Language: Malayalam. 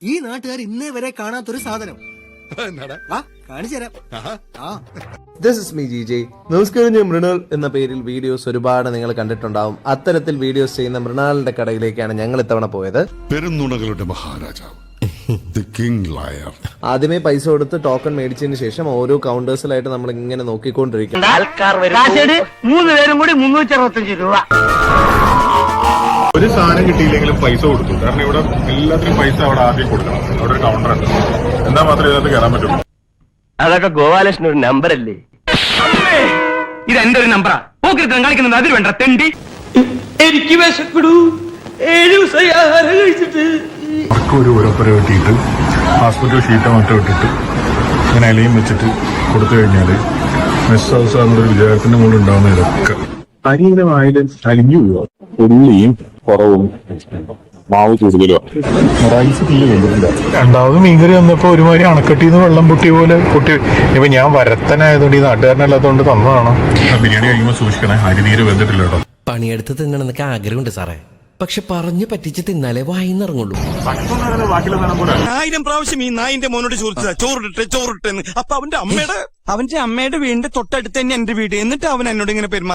ഈ നാട്ടുകാർ ഇന്നേ വരെ കാണാത്തൊരു സാധനം. കാണിച്ചു തരാം. This is me ജിജെ. നമസ്കാരം, ഞാൻ മൃണാൾ എന്ന പേരിൽ വീഡിയോസ് ഒരുപാട് നിങ്ങൾ കണ്ടിട്ടുണ്ടാവും. അത്തരത്തിൽ വീഡിയോസ് ചെയ്യുന്ന മൃണാളിന്റെ കടയിലേക്കാണ് ഞങ്ങൾ ഇത്തവണ പോയത്. പെരുന്നുണകളുടെ മഹാരാജാവ്, ദി കിങ് ലയർ. ആദ്യമേ പൈസ കൊടുത്ത് ടോക്കൺ മേടിച്ചതിന് ശേഷം ഓരോ കൗണ്ടേഴ്സിലായിട്ട് നമ്മൾ ഇങ്ങനെ നോക്കിക്കൊണ്ടിരിക്കും. 3 പേരും കൂടി 365 രൂപ. ഒരു സാധനം കിട്ടിയില്ലെങ്കിലും പൈസ കൊടുത്തു. കാരണം ഇവിടെ എല്ലാത്തിനും പൈസ അവിടെ ആദ്യം കൊടുക്കണം. അവിടെ ഒരു കൗണ്ടർ ഉണ്ട്. എന്നാ മാത്രമേ ഇതിനകത്ത് കയറാൻ പറ്റുള്ളൂ. അതൊക്കെ ഗോപാലകൃഷ്ണൻ ഒരു നമ്പർ അല്ലേ? ഇത് എന്റെ ഒരു നമ്പറാ. പോക്കിരുത്തം കളിക്കുന്നത് അതിൽ വേണ്ട തെണ്ടി. എനിക്ക് വിശപ്പെടൂ. 7 ദിവസമായി ആഹാരം കഴിച്ചിട്ട്. അവർക്ക് ഒരു ഉരപ്പര കെട്ടിയിട്ട് ഹോസ്പിറ്റൽ ഷീറ്റോ മറ്റോ ഇട്ടിട്ട് ഇങ്ങനെ ഇലയും വെച്ചിട്ട് കൊടുത്തു കഴിഞ്ഞാല് മെസ് ഹൗസ് എന്നൊരു വിചാരത്തിന്റെ മുകളിൽ ഉണ്ടാവുന്ന ഇതൊക്കെ അരിയുടെ വായിൽ അലിഞ്ഞു പോവുക. ഉള്ളിയും കുറവും മാവ് കൂടുതലോ റൈസ് തീരെ കൊണ്ടിട്ടില്ല. രണ്ടാമത് മീൻകറി വന്നപ്പോ ഒരുമാതിരി അണക്കെട്ടിന്ന് വെള്ളം പൊട്ടിയ പോലെ പൊട്ടി. ഇപ്പൊ ഞാൻ വരത്തനായതുകൊണ്ട് ഈ നാട്ടുകാരനല്ലാത്തതുകൊണ്ട് തന്നതാണ്. ബിരിയാണി കഴിക്കുമ്പോൾ സൂക്ഷിക്കണേ, അരിനീര് വെന്തിട്ടില്ല കേട്ടോ. പണിയെടുത്ത് തിന്നണമെന്നൊക്കെ ആഗ്രഹമുണ്ട് സാറേ, പക്ഷെ പറഞ്ഞു പറ്റിച്ച് തിന്നാലേ വായിന്നിറങ്ങുള്ളൂ. 1000 പ്രാവശ്യം ഈ നായിന്റെ മോനോട് ചോദിച്ചതാ ചോറിട്ടെന്ന്. അപ്പൊ അവന്റെ അമ്മയുടെ വീടിന്റെ തൊട്ടടുത്ത് തന്നെ എന്റെ വീട്. എന്നിട്ട് അവൻ എന്നോട് ഇങ്ങനെ പെരുമാ.